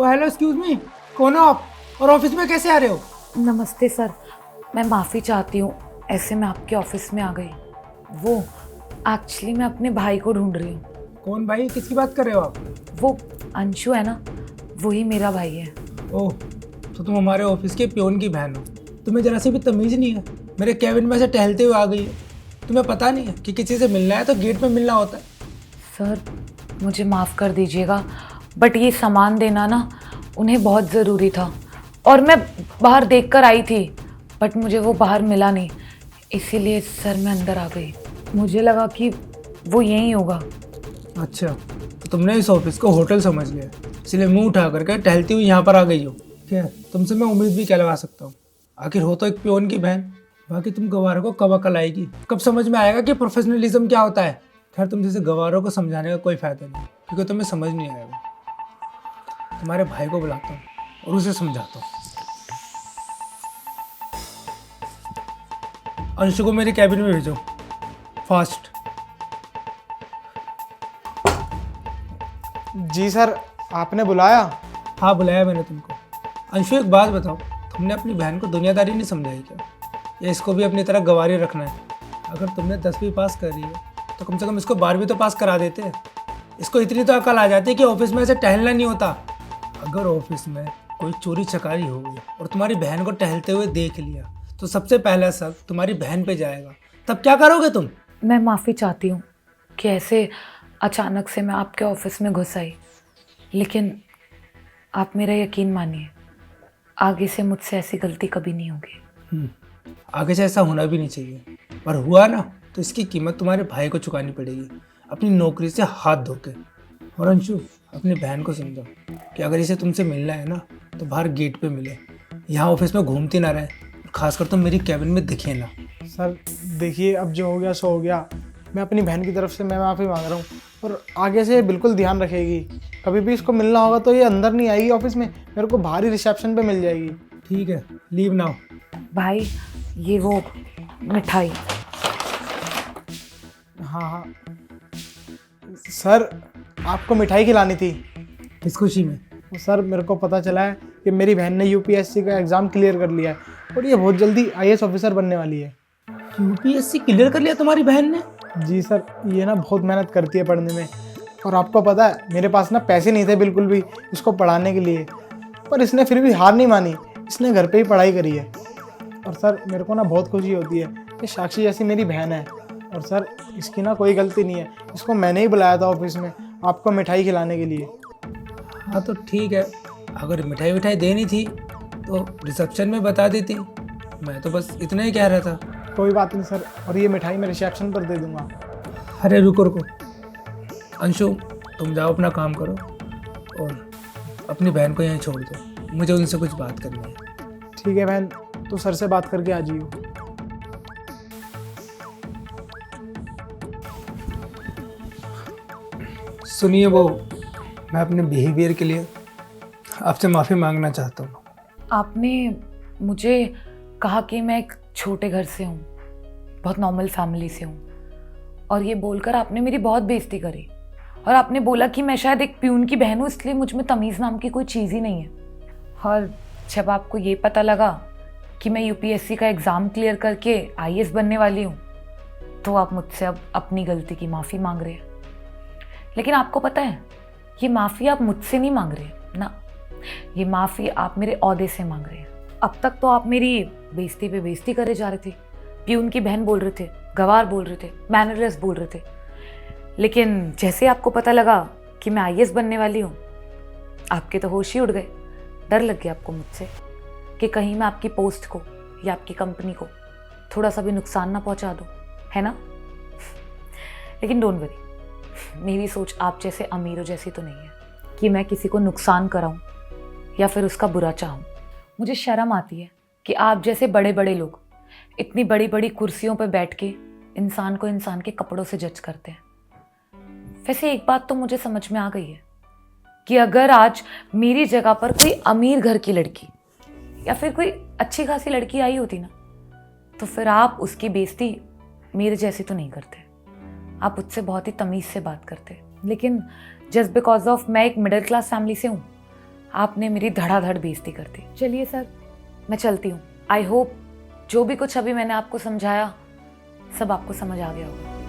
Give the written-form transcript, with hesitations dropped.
ओ hello, excuse me, कौन हो आप और ऑफिस में कैसे आ रहे हो? नमस्ते सर, मैं माफ़ी चाहती हूँ, ऐसे मैं आपके ऑफिस में आ गई। वो एक्चुअली मैं अपने भाई को ढूंढ रही हूँ। कौन भाई, किसकी बात कर रहे हो आप? वो अंशु है ना, वही मेरा भाई है। ओह, तो तुम हमारे ऑफिस के पियोन की बहन हो। तुम्हें जरा सी भी तमीज़ नहीं है। मेरे कैबिन में से टहलते हुए आ गई है। तुम्हें पता नहीं है कि किसी से मिलना है तो गेट पे मिलना होता है। सर मुझे माफ़ कर दीजिएगा, बट ये सामान देना ना उन्हें बहुत ज़रूरी था और मैं बाहर देख कर आई थी, बट मुझे वो बाहर मिला नहीं, इसीलिए सर मैं अंदर आ गई। मुझे लगा कि वो यहीं होगा। अच्छा, तो तुमने इस ऑफिस को होटल समझ लिया, इसलिए मुंह उठा करके टहलती हुई यहाँ पर आ गई हो। क्या तुमसे मैं उम्मीद भी क्या लगा सकता हूँ? आखिर हो तो एक पियोन की बहन। बाकी तुम गवारों को कब अकल आएगी, कब समझ में आएगा कि प्रोफेशनलिज्म क्या होता है। खैर, तुम जैसे गवारों को समझाने का कोई फायदा नहीं, क्योंकि तुम्हें समझ नहीं आएगा। तुम्हारे भाई को बुलाता हूँ और उसे समझाता हूँ। अंशु को मेरे कैबिन में भेजो, फास्ट। जी सर, आपने बुलाया? हाँ, बुलाया मैंने तुमको। अंशु, एक बात बताओ, तुमने अपनी बहन को दुनियादारी नहीं समझाई क्या, या इसको भी अपनी तरह गवारी रखना है? अगर तुमने 10वीं पास कर रही है तो कम से कम इसको 12वीं तो पास करा देते। इसको इतनी तो अकल आ जाती है कि ऑफिस में ऐसे टहलना नहीं होता। अगर ऑफिस में कोई चोरी चकारी हो गई और तुम्हारी बहन को टहलते हुए देख लिया तो सबसे पहला शक तुम्हारी बहन पे जाएगा। तब क्या करोगे तुम? मैं माफ़ी चाहती हूँ कि ऐसे अचानक से मैं आपके ऑफिस में घुस आई, लेकिन आप मेरा यकीन मानिए, आगे से मुझसे ऐसी गलती कभी नहीं होगी। आगे से ऐसा होना भी नहीं चाहिए, पर हुआ ना तो इसकी कीमत तुम्हारे भाई को चुकानी पड़ेगी, अपनी नौकरी से हाथ धो के। और अंशु, अपनी बहन को समझो कि अगर इसे तुमसे मिलना है ना तो बाहर गेट पे मिले, यहाँ ऑफिस में घूमती ना रहे, और खासकर तो मेरी कैबिन में दिखे ना। सर देखिए, अब जो हो गया सो हो गया। मैं अपनी बहन की तरफ से मैं माफ़ी मांग रहा हूँ, और आगे से बिल्कुल ध्यान रखेगी। कभी भी इसको मिलना होगा तो ये अंदर नहीं आएगी ऑफिस में, मेरे को बाहर ही रिसेप्शन पे मिल जाएगी। ठीक है, लीव नाउ। भाई, ये वो मिठाई। हाँ हाँ सर, आपको मिठाई खिलानी थी। किस खुशी में? सर मेरे को पता चला है कि मेरी बहन ने यूपीएससी का एग्ज़ाम क्लियर कर लिया है और ये बहुत जल्दी आईएएस ऑफिसर बनने वाली है। यूपीएससी क्लियर कर लिया तुम्हारी बहन ने? जी सर, ये ना बहुत मेहनत करती है पढ़ने में, और आपको पता है मेरे पास ना पैसे नहीं थे बिल्कुल भी इसको पढ़ाने के लिए, पर इसने फिर भी हार नहीं मानी, इसने घर पे ही पढ़ाई करी है। और सर मेरे को ना बहुत खुशी होती है कि साक्षी जैसी मेरी बहन है, और सर इसकी ना कोई गलती नहीं है, इसको मैंने ही बुलाया था ऑफिस में आपको मिठाई खिलाने के लिए। हाँ तो ठीक है, अगर मिठाई विठाई देनी थी तो रिसेप्शन में बता देती, मैं तो बस इतना ही कह रहा था। कोई बात नहीं सर, और ये मिठाई मैं रिसेप्शन पर दे दूँगा। अरे रुको रुको, अंशु तुम जाओ अपना काम करो और अपनी बहन को यहीं छोड़ दो, मुझे उनसे कुछ बात करनी है। ठीक है बहन, तो सर से बात करके आ जाइयो। सुनिए, वो मैं अपने बिहेवियर के लिए आपसे माफ़ी मांगना चाहता हूँ। आपने मुझे कहा कि मैं एक छोटे घर से हूँ, बहुत नॉर्मल फैमिली से हूँ, और ये बोलकर आपने मेरी बहुत बेइज्जती करी, और आपने बोला कि मैं शायद एक प्यून की बहन हूँ, इसलिए मुझ में तमीज़ नाम की कोई चीज़ ही नहीं है। और जब आपको ये पता लगा कि मैं यूपीएससी का एग्ज़ाम क्लियर करके आईएएस बनने वाली हूँ, तो आप मुझसे अब अपनी गलती की माफ़ी मांग रहे हैं। लेकिन आपको पता है, ये माफ़ी आप मुझसे नहीं मांग रहे ना, ये माफ़ी आप मेरे ओहदे से मांग रहे हैं। अब तक तो आप मेरी बेइज्जती पे बेइज्जती करे जा रहे थे, प्यून की बहन बोल रहे थे, गवार बोल रहे थे, मैनरलेस बोल रहे थे, लेकिन जैसे आपको पता लगा कि मैं आईएएस बनने वाली हूँ, आपके तो होश ही उड़ गए। डर लग गया आपको मुझसे कि कहीं मैं आपकी पोस्ट को या आपकी कंपनी को थोड़ा सा भी नुकसान ना पहुँचा दूँ, है ना? लेकिन डोंट वरी, मेरी सोच आप जैसे अमीरों जैसी तो नहीं है कि मैं किसी को नुकसान कराऊं या फिर उसका बुरा चाहूं। मुझे शर्म आती है कि आप जैसे बड़े बड़े लोग इतनी बड़ी बड़ी कुर्सियों पर बैठ के इंसान को इंसान के कपड़ों से जज करते हैं। वैसे एक बात तो मुझे समझ में आ गई है कि अगर आज मेरी जगह पर कोई अमीर घर की लड़की या फिर कोई अच्छी खासी लड़की आई होती ना, तो फिर आप उसकी बेइज्जती मेरे जैसी तो नहीं करते, आप उससे बहुत ही तमीज़ से बात करते। लेकिन जस्ट बिकॉज ऑफ मैं एक मिडिल क्लास फैमिली से हूँ, आपने मेरी धड़ाधड़ बेइज्जती कर दी। चलिए सर, मैं चलती हूँ। आई होप जो भी कुछ अभी मैंने आपको समझाया सब आपको समझ आ गया होगा।